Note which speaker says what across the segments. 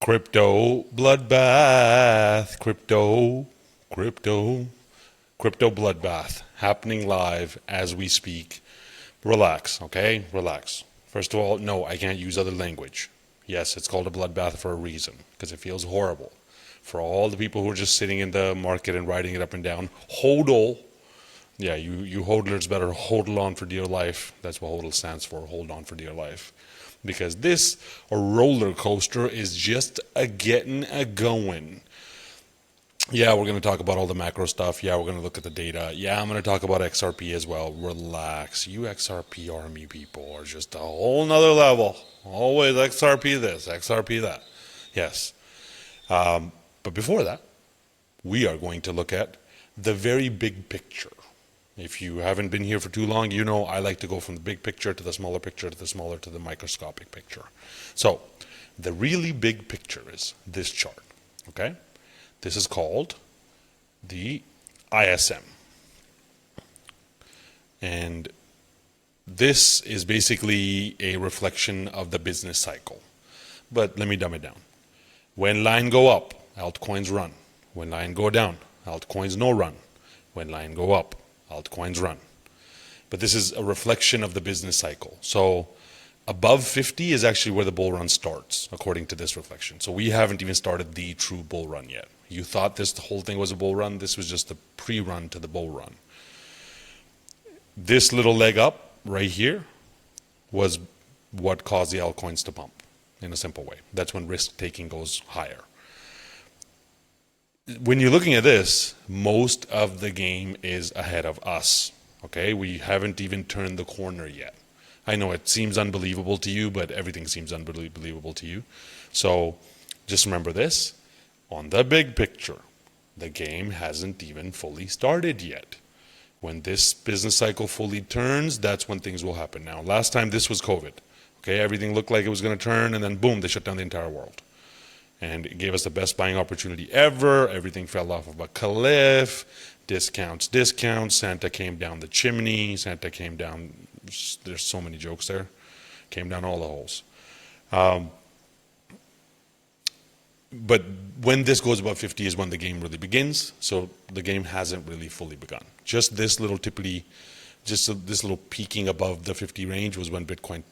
Speaker 1: Crypto bloodbath, crypto bloodbath happening live as we speak. Relax, okay? Relax. First of all, no, I can't use other language. Yes, it's called a bloodbath for a reason, because it feels horrible. For all the people who are just sitting in the market and riding it up and down, hodl. Yeah, you hodlers better hodl on for dear life. That's what hodl stands for, hold on for dear life. Because this roller coaster is just getting going. Yeah, we're going to talk about all the macro stuff. Yeah, we're going to look at the data. Yeah, I'm going to talk about XRP as well. Relax. You XRP army people are just a whole nother level. Always XRP this, XRP that. Yes. But before that, we are going to look at the very big picture. If you haven't been here for too long, you know I like to go from the big picture to the smaller picture to the smaller to the microscopic picture. So the really big picture is this chart, okay? This is called the ISM. And this is basically a reflection of the business cycle. But let me dumb it down. When line go up, altcoins run. When line go down, altcoins no run. When line go up, altcoins run. But this is a reflection of the business cycle. So above 50 is actually where the bull run starts, according to this reflection. So we haven't even started the true bull run yet. You thought this whole thing was a bull run. This was just the pre-run to the bull run. This little leg up right here was what caused the altcoins to pump in a simple way. That's when risk taking goes higher. When you're looking at this, most of the game is ahead of us. Okay, we haven't even turned the corner yet. I know it seems unbelievable to you, but everything seems unbelievable to you. So just remember this. On the big picture, the game hasn't even fully started yet. When this business cycle fully turns, that's when things will happen. Now, last time this was COVID. Okay, everything looked like it was going to turn, and then boom, they shut down the entire world. And it gave us the best buying opportunity ever. Everything fell off of a cliff. Discounts. Santa came down the chimney. Santa came down. There's so many jokes there. Came down all the holes. But when this goes above 50 is when the game really begins. So the game hasn't really fully begun. Just this little this little peaking above the 50 range was when Bitcoin,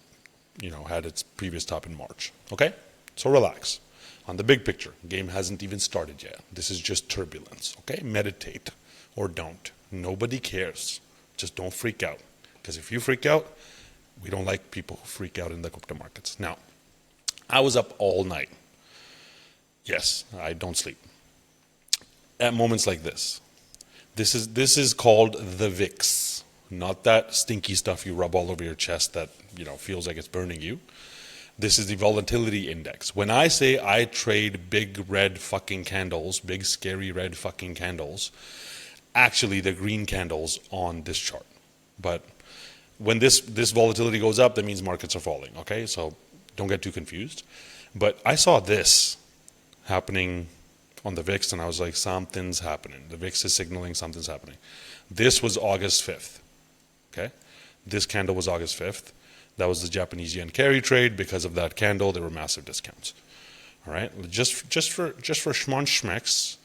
Speaker 1: had its previous top in March. Okay? So relax. On the big picture, the game hasn't even started yet. This is just turbulence, okay? Meditate or don't. Nobody cares. Just don't freak out. Because if you freak out, we don't like people who freak out in the crypto markets. Now, I was up all night. Yes, I don't sleep. At moments like this. This is called the VIX. Not that stinky stuff you rub all over your chest that, feels like it's burning you. This is the volatility index. When I say I trade big red fucking candles, big scary red fucking candles, actually they're green candles on this chart. But when this volatility goes up, that means markets are falling, okay? So don't get too confused. But I saw this happening on the VIX and I was like, something's happening. The VIX is signaling something's happening. This was August 5th, okay? This candle was August 5th. That was the Japanese yen carry trade. Because of that candle, there were massive discounts. All right, just for schmecks,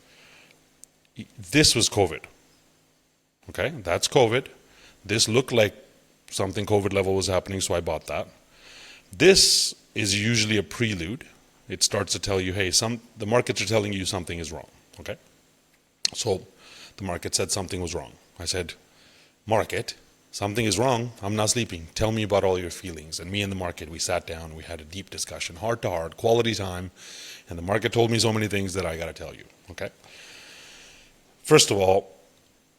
Speaker 1: this was COVID. Okay, that's COVID. This looked like something COVID level was happening, so I bought that. This is usually a prelude. It starts to tell you, hey, the markets are telling you something is wrong. Okay, so the market said something was wrong. I said, market. Something is wrong. I'm not sleeping. Tell me about all your feelings. And me and the market, we sat down. We had a deep discussion, heart to heart, quality time. And the market told me so many things that I got to tell you. Okay. First of all,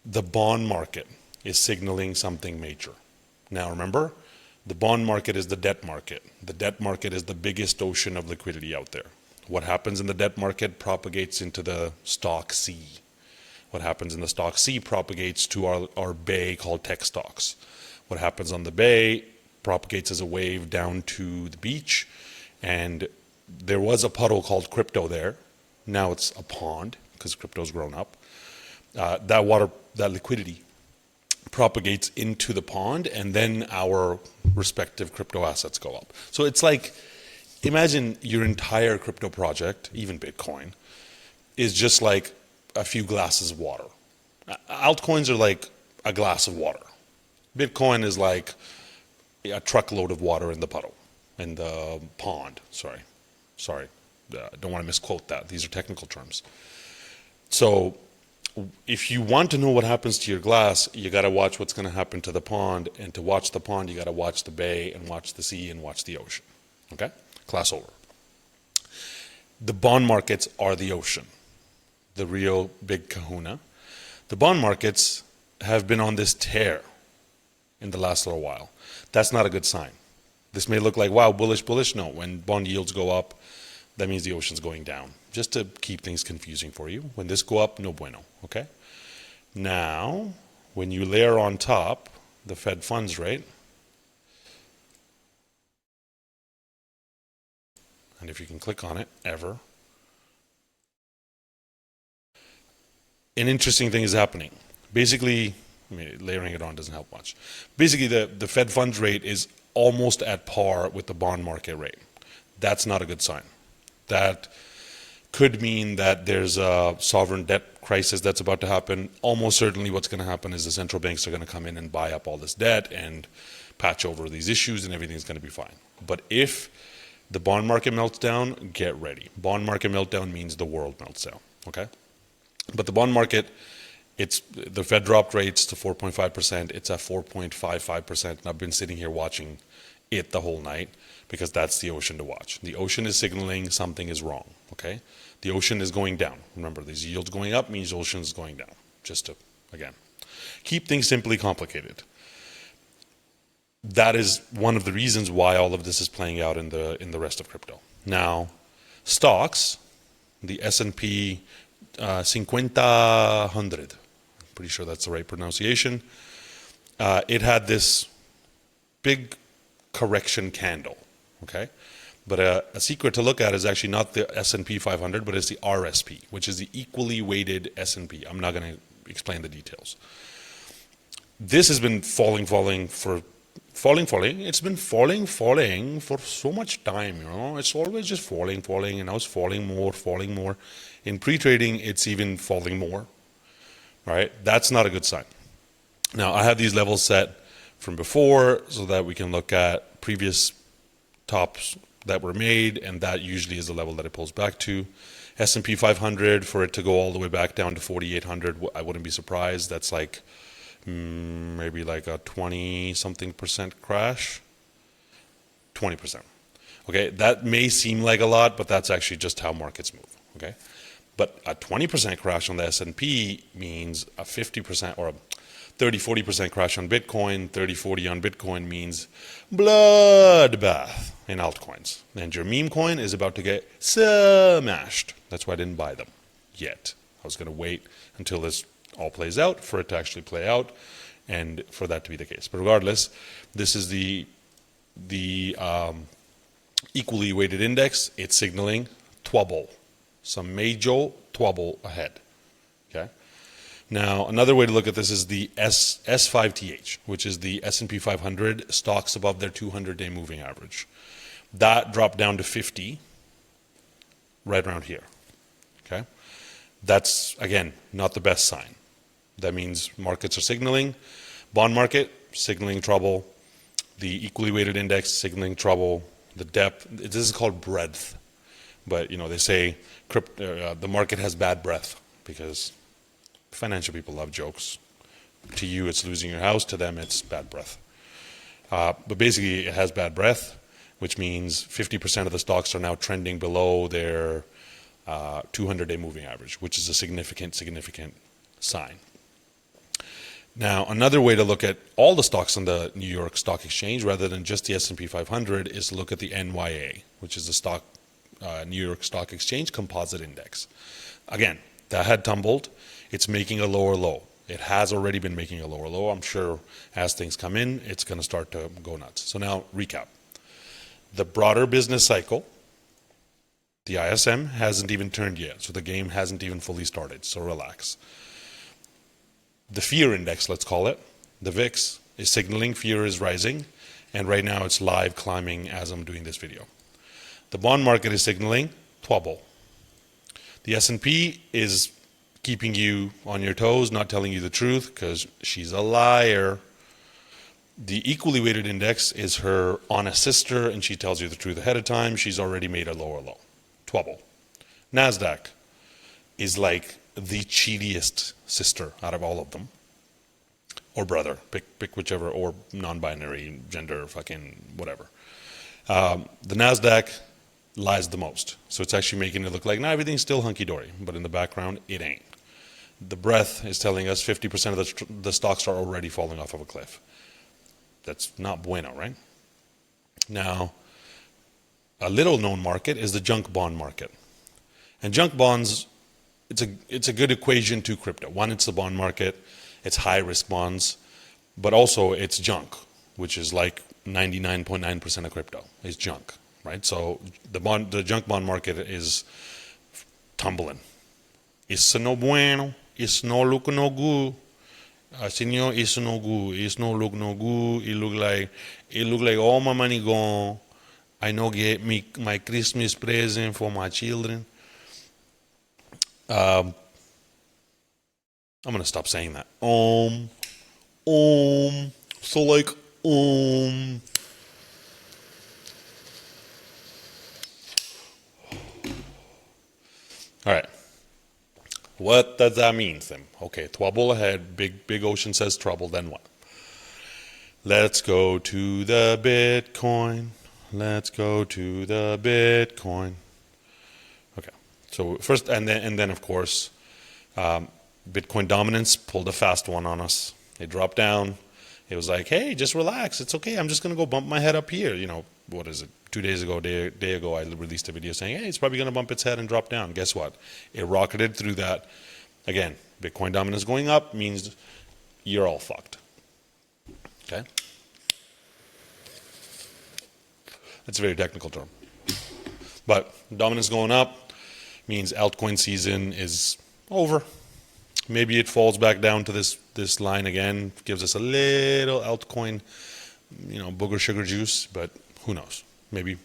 Speaker 1: the bond market is signaling something major. Now remember, the bond market is the debt market. The debt market is the biggest ocean of liquidity out there. What happens in the debt market propagates into the stock sea. What happens in the stock C propagates to our bay called tech stocks. What happens on the bay propagates as a wave down to the beach. And there was a puddle called crypto there. Now it's a pond because crypto's grown up. That liquidity propagates into the pond, and then our respective crypto assets go up. So it's like Imagine your entire crypto project, even Bitcoin, is just like a few glasses of water. Altcoins are like a glass of water. Bitcoin is like a truckload of water in the puddle, in the pond. Sorry. Don't want to misquote that. These are technical terms. So if you want to know what happens to your glass, you got to watch what's going to happen to the pond. And to watch the pond, you got to watch the bay and watch the sea and watch the ocean. Okay? Class over. The bond markets are the ocean, the real big kahuna. The bond markets have been on this tear in the last little while. That's not a good sign. This may look like, wow, bullish. No, when bond yields go up, that means the ocean's going down. Just to keep things confusing for you. When this go up, no bueno, okay? Now, when you layer on top the Fed funds rate, and if you can click on it, ever, an interesting thing is happening. Basically, I mean, layering it on doesn't help much. Basically, the Fed funds rate is almost at par with the bond market rate. That's not a good sign. That could mean that there's a sovereign debt crisis that's about to happen. Almost certainly what's going to happen is the central banks are going to come in and buy up all this debt and patch over these issues and everything's going to be fine. But if the bond market melts down, get ready. Bond market meltdown means the world melts down, okay? But the bond market, the Fed dropped rates to 4.5%. It's at 4.55%. And I've been sitting here watching it the whole night because that's the ocean to watch. The ocean is signaling something is wrong, okay? The ocean is going down. Remember, these yields going up means the ocean is going down. Just to, again, keep things simply complicated. That is one of the reasons why all of this is playing out in the rest of crypto. Now, stocks, the S&P 500, pretty sure that's the right pronunciation. It had this big correction candle, okay? But a secret to look at is actually not the S&P 500, but it's the RSP, which is the equally weighted S&P. I'm not going to explain the details. This has been falling. It's been falling for so much time, you know. It's always just falling, and now it's falling more. In pre-trading, it's even falling more, right? That's not a good sign. Now, I have these levels set from before so that we can look at previous tops that were made, and that usually is the level that it pulls back to. S&P 500, for it to go all the way back down to 4,800, I wouldn't be surprised. That's like maybe like a 20-something% crash. 20%. Okay, that may seem like a lot, but that's actually just how markets move. Okay, but a 20% crash on the S&P means a 50% or a 30-40% crash on Bitcoin. 30-40 on Bitcoin means bloodbath in altcoins. And your meme coin is about to get smashed. That's why I didn't buy them yet. I was going to wait until this all plays out for it to actually play out and for that to be the case. But regardless, this is the equally weighted index. It's signaling trouble, some major trouble ahead. Okay. Now, another way to look at this is the S5TH, which is the S&P 500 stocks above their 200-day moving average. That dropped down to 50 right around here. Okay? That's, again, not the best sign. That means markets are signaling. Bond market, signaling trouble. The equally weighted index, signaling trouble. The depth, this is called breadth. But, you know, they say the market has bad breath because financial people love jokes. To you, it's losing your house. To them, it's bad breath. But basically, it has bad breath, which means 50% of the stocks are now trending below their 200-day moving average, which is a significant sign. Now, another way to look at all the stocks on the New York Stock Exchange, rather than just the S&P 500, is to look at the NYA, which is the New York Stock Exchange Composite Index. Again, that had tumbled. It's making a lower low. It has already been making a lower low. I'm sure as things come in, it's going to start to go nuts. So now, recap. The broader business cycle, the ISM hasn't even turned yet. So the game hasn't even fully started. So relax. The fear index, let's call it, the VIX, is signaling fear is rising. And right now it's live climbing as I'm doing this video. The bond market is signaling tumble. The S&P is keeping you on your toes, not telling you the truth because she's a liar. The equally weighted index is her honest sister, and she tells you the truth ahead of time. She's already made a lower low. Tumble. NASDAQ is like the cheatiest sister out of all of them. Or brother. Pick whichever, or non-binary, gender, fucking whatever. The NASDAQ lies the most. So it's actually making it look like, nah, everything's still hunky-dory. But in the background, it ain't. The breath is telling us 50% of the stocks are already falling off of a cliff. That's not bueno, right? Now, a little known market is the junk bond market. And junk bonds, it's a good equation to crypto. One, it's the bond market, it's high risk bonds, but also it's junk, which is like 99.9% of crypto is junk, right? So the junk bond market is tumbling. It's no bueno, it's no look no good. Senor, it's no good. It's no look no good. It look like all my money gone. I no get my Christmas present for my children. I'm gonna stop saying that. So like All right. What does that mean, Tim? Okay, trouble ahead. Big ocean says trouble. Then what? Let's go to the Bitcoin. Let's go to the Bitcoin. Okay. So first, and then of course, Bitcoin dominance pulled a fast one on us. It dropped down. It was like, hey, just relax. It's okay. I'm just gonna go bump my head up here. You know, what is it? 2 days ago, day ago, I released a video saying, hey, it's probably going to bump its head and drop down. Guess what? It rocketed through that. Again, Bitcoin dominance going up means you're all fucked. Okay? That's a very technical term. But dominance going up means altcoin season is over. Maybe it falls back down to this line again, gives us a little altcoin, booger sugar juice, but who knows? Maybe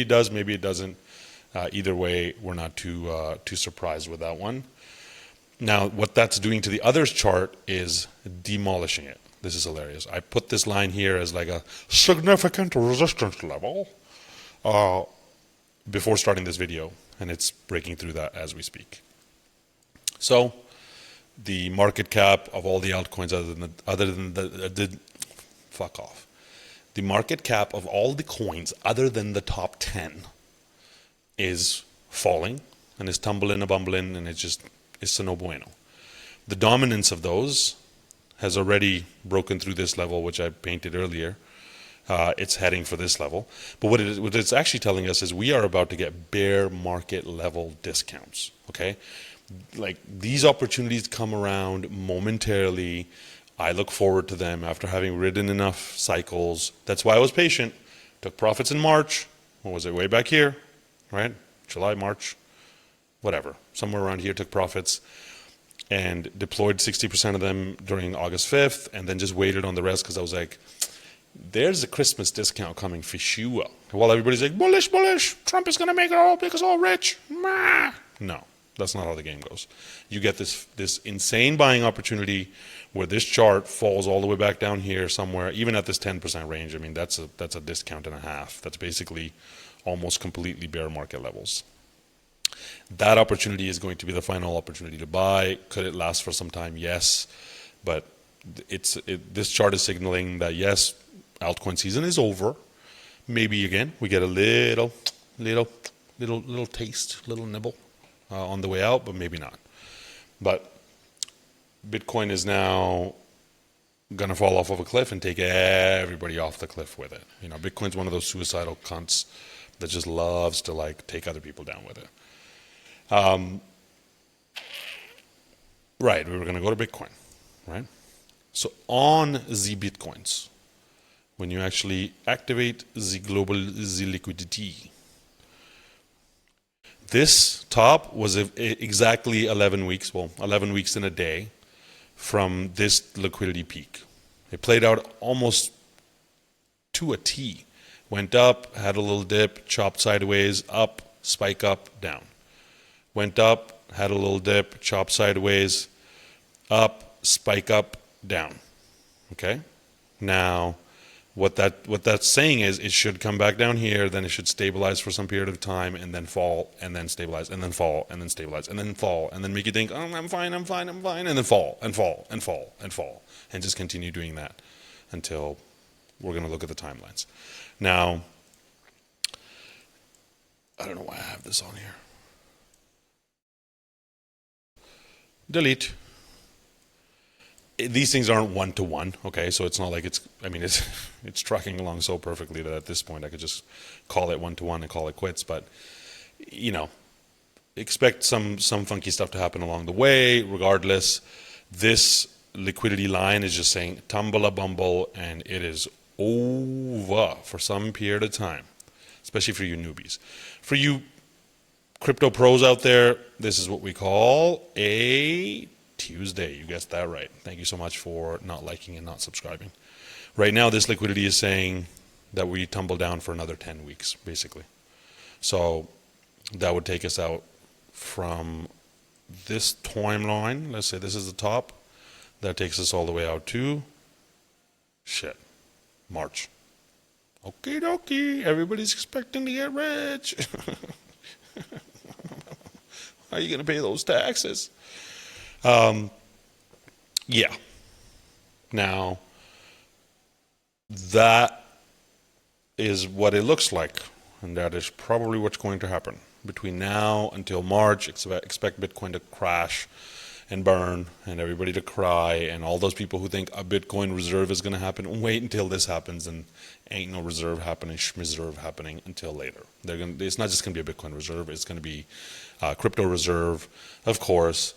Speaker 1: it does, maybe it doesn't. Either way, we're not too surprised with that one. Now, what that's doing to the others chart is demolishing it. This is hilarious. I put this line here as like a significant resistance level before starting this video, and it's breaking through that as we speak. So, the market cap of all the altcoins other than the fuck off. The market cap of all the coins other than the top 10 is falling and is tumbling and bumbling, and it's no bueno. The dominance of those has already broken through this level, which I painted earlier. It's heading for this level. But what it's actually telling us is we are about to get bear market level discounts, okay? Like, these opportunities come around momentarily. I look forward to them after having ridden enough cycles. That's why I was patient. Took profits in March. What was it? Way back here, right? July, March, whatever. Somewhere around here took profits and deployed 60% of them during August 5th, and then just waited on the rest because I was like, there's a Christmas discount coming for sure. While everybody's like, bullish, Trump is going to make us all rich. No, that's not how the game goes. You get this insane buying opportunity where this chart falls all the way back down here somewhere, even at this 10% range. I mean, that's a discount and a half. That's basically almost completely bear market levels. That opportunity is going to be the final opportunity to buy. Could it last for some time? Yes. But this chart is signaling that, yes, altcoin season is over. Maybe, again, we get a little taste, little nibble on the way out, but maybe not. But Bitcoin is now going to fall off of a cliff and take everybody off the cliff with it. Bitcoin's one of those suicidal cunts that just loves to like take other people down with it. Right, we were going to go to Bitcoin, right? So on the Bitcoins, when you actually activate the liquidity, this top was exactly 11 weeks in a day from this liquidity peak. It played out almost to a T. Went up, had a little dip, chopped sideways, up, spike up, down. Went up, had a little dip, chopped sideways, up, spike up, down. Okay? Now, what that's saying is it should come back down here, then it should stabilize for some period of time, and then fall, and then stabilize, and then fall, and then stabilize, and then fall, and then make you think, oh, I'm fine, and then fall, and fall, and fall, and fall, and just continue doing that until we're going to look at the timelines. Now, I don't know why I have this on here. Delete. These things aren't one-to-one, okay? So it's not like it's tracking along so perfectly that at this point I could just call it one-to-one and call it quits. But, expect some funky stuff to happen along the way. Regardless, this liquidity line is just saying tumble a bumble, and it is over for some period of time, especially for you newbies. For you crypto pros out there, this is what we call a Tuesday. You guessed that right. Thank you so much for not liking and not subscribing. Right now, this liquidity is saying that we tumble down for another 10 weeks, basically. So that would take us out from this timeline. Let's say this is the top. That takes us all the way out to March. Okie dokie. Everybody's expecting to get rich. How are you going to pay those taxes? Yeah. Now, that is what it looks like, and that is probably what's going to happen. Between now until March, expect Bitcoin to crash and burn, and everybody to cry, and all those people who think a Bitcoin reserve is going to happen, wait until this happens, and ain't no reserve happening, schmiserve happening until later. It's not just going to be a Bitcoin reserve, it's going to be a crypto reserve, of course.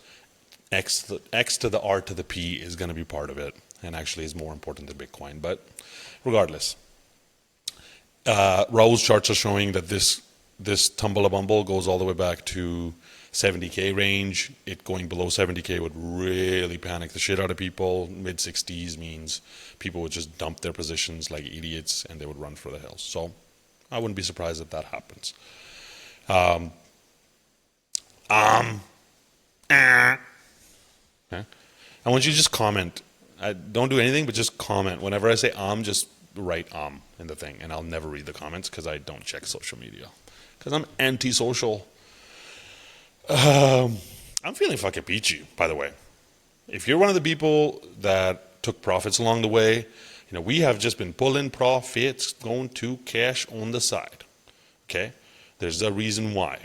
Speaker 1: X to the R to the P is going to be part of it, and actually is more important than Bitcoin. But regardless, Raul's charts are showing that this tumble a bumble goes all the way back to 70K range. It going below 70K would really panic the shit out of people. Mid 60s means people would just dump their positions like idiots, and they would run for the hills. So I wouldn't be surprised if that happens. Okay. I want you to just comment. Don't do anything, but just comment. Whenever I say just write in the thing, and I'll never read the comments because I don't check social media. Because I'm anti-social. I'm feeling fucking peachy, by the way. If you're one of the people that took profits along the way, we have just been pulling profits, going to cash on the side. Okay? There's a reason why.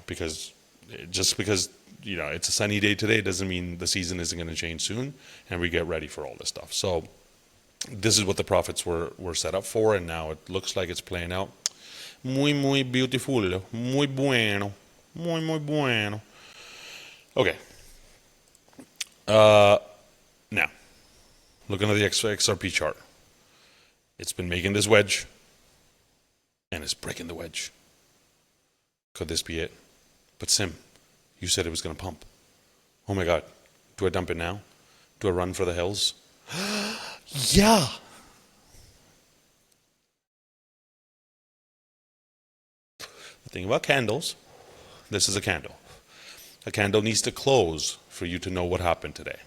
Speaker 1: Just because it's a sunny day today doesn't mean the season isn't going to change soon, and we get ready for all this stuff. So this is what the profits were set up for, and now it looks like it's playing out. Muy beautiful, muy bueno, muy bueno. Okay. Now, looking at the XRP chart, it's been making this wedge, and it's breaking the wedge. Could this be it? But Sim, you said it was going to pump. Oh my God. Do I dump it now? Do I run for the hills? Yeah. The thing about candles, this is a candle. A candle needs to close for you to know what happened today.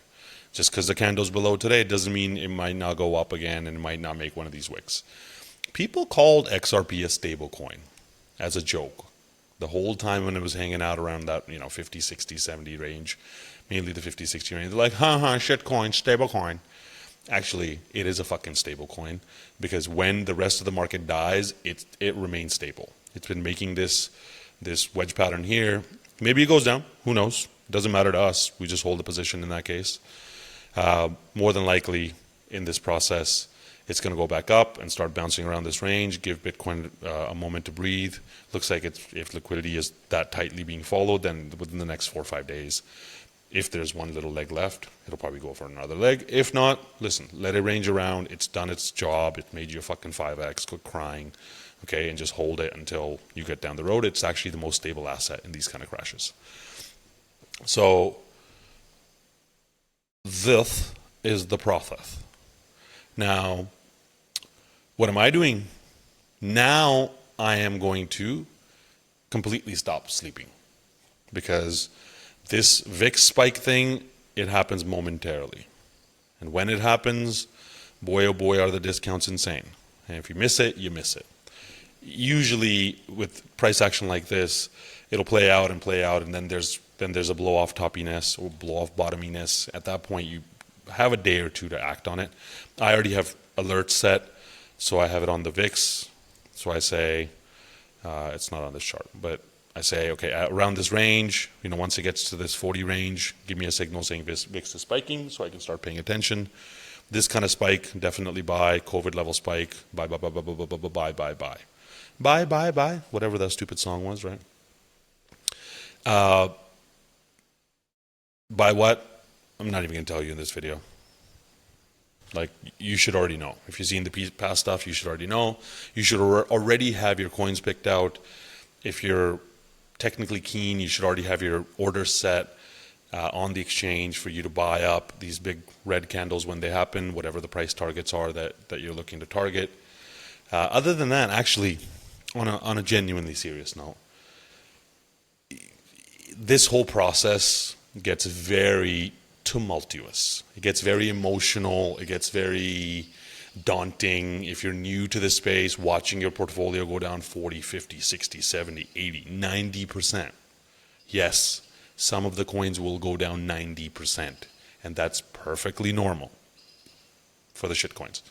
Speaker 1: Just because the candle's below today doesn't mean it might not go up again and it might not make one of these wicks. People called XRP a stable coin as a joke. The whole time when it was hanging out around that 50, 60, 70 range, mainly the 50, 60 range, they're like, shit coin, stable coin. Actually, it is a fucking stable coin, because when the rest of the market dies, it remains stable. It's been making this wedge pattern here. Maybe it goes down. Who knows? It doesn't matter to us. We just hold the position in that case. More than likely, in this process, it's going to go back up and start bouncing around this range, give Bitcoin a moment to breathe. Looks like if liquidity is that tightly being followed, then within the next 4 or 5 days, if there's one little leg left, it'll probably go for another leg. If not, listen, let it range around. It's done its job. It made you a fucking 5x. Quit crying, okay? And just hold it until you get down the road. It's actually the most stable asset in these kind of crashes. So this is the process. Now, what am I doing Now I am going to completely stop sleeping, because this VIX spike thing, it happens momentarily. And when it happens, boy oh boy are the discounts insane. And if you miss it, you miss it. Usually with price action like this, it'll play out, and then there's a blow off toppiness or blow off bottominess. At that point, you have a day or two to act on it. I already have alerts set, so I have it on the VIX. So I say, it's not on this chart, but I say, okay, around this range, once it gets to this 40 range, give me a signal saying VIX is spiking, so I can start paying attention. This kind of spike, definitely buy. COVID level spike, buy, buy, buy, buy, buy, buy, buy, buy, buy, buy. Buy, buy, buy, whatever that stupid song was, right? Buy what? I'm not even going to tell you in this video. Like, you should already know. If you've seen the past stuff, you should already know. You should already have your coins picked out. If you're technically keen, you should already have your orders set on the exchange for you to buy up these big red candles when they happen, whatever the price targets are that you're looking to target. Other than that, actually, on a genuinely serious note, this whole process gets very tumultuous. It gets very emotional. It gets very daunting. If you're new to this space, watching your portfolio go down 40, 50, 60, 70, 80, 90%. Yes, some of the coins will go down 90%, and that's perfectly normal for the shit coins.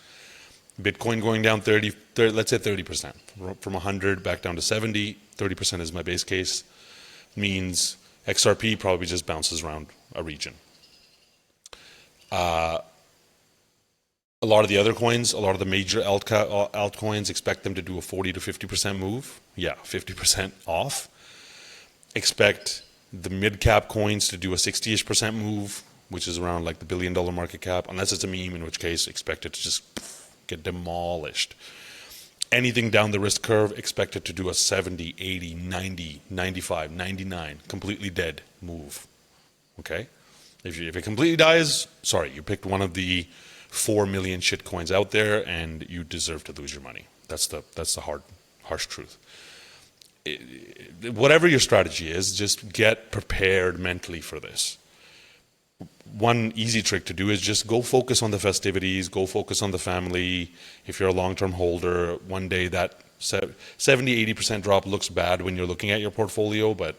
Speaker 1: Bitcoin going down let's say 30%, from 100 back down to 70, 30% is my base case, means XRP probably just bounces around a region. A lot of the other coins, a lot of the major altcoins, expect them to do a 40 to 50% move. Yeah, 50% off. Expect the mid-cap coins to do a 60-ish% move, which is around like the $1 billion market cap, unless it's a meme, in which case expect it to just get demolished. Anything down the risk curve, expect it to do a 70, 80, 90, 95, 99, completely dead move. Okay? If it completely dies, sorry, you picked one of the 4 million shit coins out there, and you deserve to lose your money. That's the harsh truth. Whatever your strategy is, just get prepared mentally for this. One easy trick to do is just go focus on the festivities, go focus on the family. If you're a long-term holder, one day that 70-80% drop looks bad when you're looking at your portfolio, but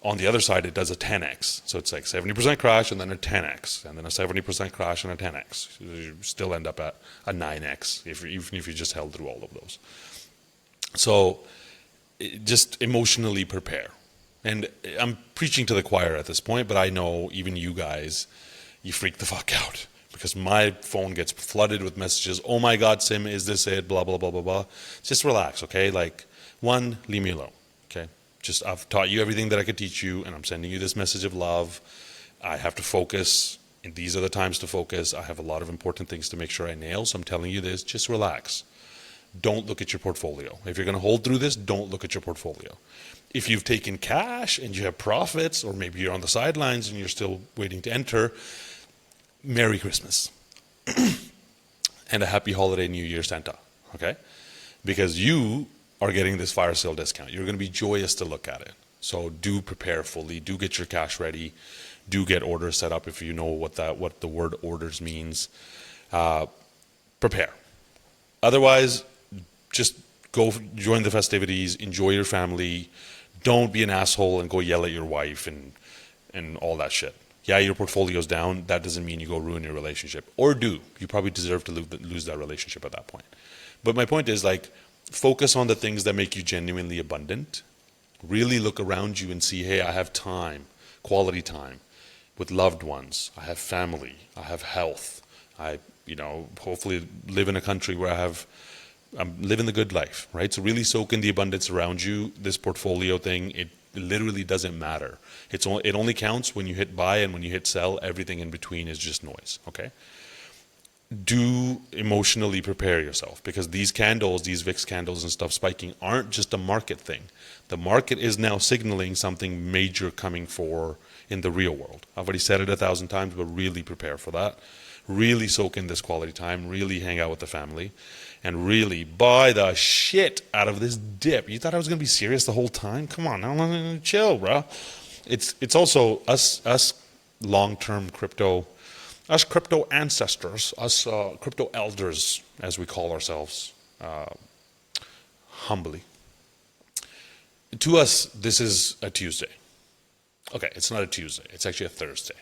Speaker 1: on the other side, it does a 10x. So it's like 70% crash and then a 10x, and then a 70% crash and a 10x. You still end up at a 9x, even if you just held through all of those. So just emotionally prepare. And I'm preaching to the choir at this point, but I know even you guys, you freak the fuck out, because my phone gets flooded with messages. Oh my God, Sim, is this it? Blah, blah, blah, blah, blah. Just relax, okay? Like, one, leave me alone, okay? Just, I've taught you everything that I could teach you, and I'm sending you this message of love. I have to focus, and these are the times to focus. I have a lot of important things to make sure I nail, so I'm telling you this. Just relax. Don't look at your portfolio. If you're going to hold through this, don't look at your portfolio. If you've taken cash and you have profits, or maybe you're on the sidelines and you're still waiting to enter, Merry Christmas and a happy holiday New Year, Santa, okay? Because you are getting this fire sale discount. You're going to be joyous to look at it. So do prepare fully. Do get your cash ready. Do get orders set up if you know what the word orders means. Prepare. Otherwise, just go join the festivities, enjoy your family. Don't be an asshole and go yell at your wife and all that shit. Yeah, your portfolio's down. That doesn't mean you go ruin your relationship. Or do. You probably deserve to lose that relationship at that point. But my point is, like, focus on the things that make you genuinely abundant. Really look around you and see, hey, I have time, quality time with loved ones. I have family. I have health. I, hopefully live in a country where I'm living the good life, right? So really soak in the abundance around you. This portfolio thing, it literally doesn't matter. It only counts when you hit buy, and when you hit sell. Everything in between is just noise, okay? Do emotionally prepare yourself, because these candles, these VIX candles and stuff spiking aren't just a market thing. The market is now signaling something major coming in the real world. I've already said it 1,000 times, but really prepare for that. really soak in this quality time, really hang out with the family, and really buy the shit out of this dip. You thought I was going to be serious the whole time? Come on, now chill, bro. It's also us long-term crypto, us crypto ancestors, us crypto elders, as we call ourselves, humbly. To us, this is a Tuesday. Okay, it's not a Tuesday. It's actually a Thursday.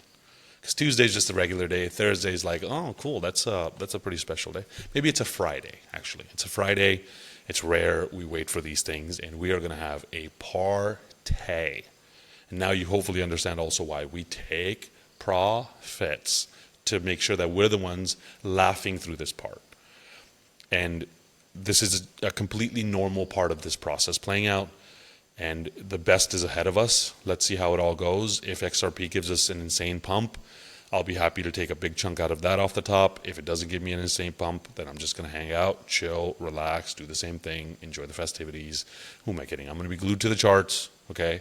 Speaker 1: Because Tuesday is just a regular day. Thursday is like, oh, cool, that's a pretty special day. Maybe it's a Friday, actually. It's a Friday. It's rare. We wait for these things, and we are going to have a party. And now you hopefully understand also why we take profits, to make sure that we're the ones laughing through this part. And this is a completely normal part of this process playing out. And the best is ahead of us. Let's see how it all goes. If XRP gives us an insane pump, I'll be happy to take a big chunk out of that off the top. If it doesn't give me an insane pump, then I'm just going to hang out, chill, relax, do the same thing, enjoy the festivities. Who am I kidding? I'm going to be glued to the charts, okay?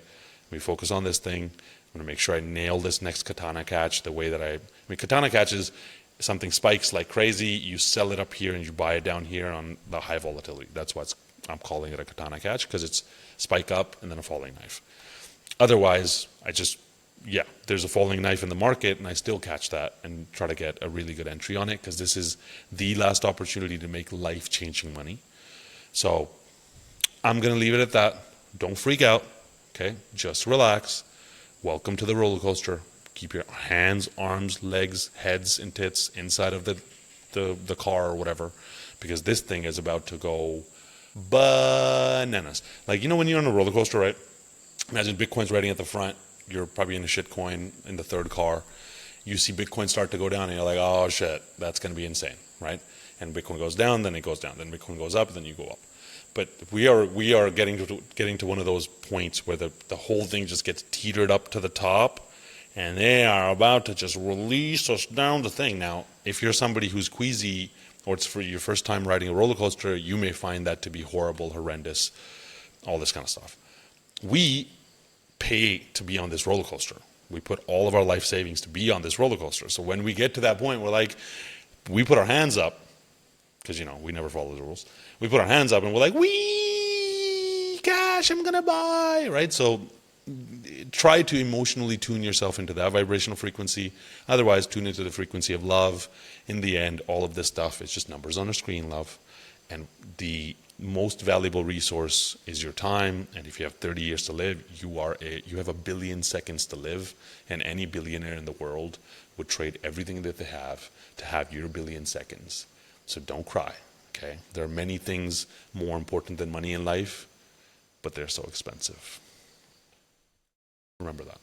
Speaker 1: We focus on this thing. I'm going to make sure I nail this next katana catch the way that I mean, katana catches, something spikes like crazy, you sell it up here and you buy it down here on the high volatility. That's why I'm calling it a katana catch, because it's spike up and then a falling knife. Otherwise, there's a falling knife in the market and I still catch that and try to get a really good entry on it, because this is the last opportunity to make life-changing money. So I'm going to leave it at that. Don't freak out, okay? Just relax. Welcome to the roller coaster. Keep your hands, arms, legs, heads, and tits inside of the car or whatever, because this thing is about to go bananas. Like, you know when you're on a roller coaster, right? Imagine Bitcoin's riding at the front. You're probably in a shit coin in the third car. You see Bitcoin start to go down and you're like, oh shit, that's going to be insane, right? And Bitcoin goes down, then it goes down. Then Bitcoin goes up, then you go up. But we are getting to one of those points where the whole thing just gets teetered up to the top, and they are about to just release us down the thing. Now, if you're somebody who's queasy, or it's for your first time riding a roller coaster, you may find that to be horrible, horrendous, all this kind of stuff. We pay to be on this roller coaster. We put all of our life savings to be on this roller coaster. So when we get to that point, we're like, we put our hands up, because, we never follow the rules. We put our hands up and we're like, wee, cash, I'm going to buy, right? So try to emotionally tune yourself into that vibrational frequency. Otherwise, tune into the frequency of love. In the end, all of this stuff is just numbers on a screen, love. And the most valuable resource is your time. And if you have 30 years to live, you have 1 billion seconds to live. And any billionaire in the world would trade everything that they have to have your 1 billion seconds. So don't cry, okay? There are many things more important than money in life, but they're so expensive. Remember that.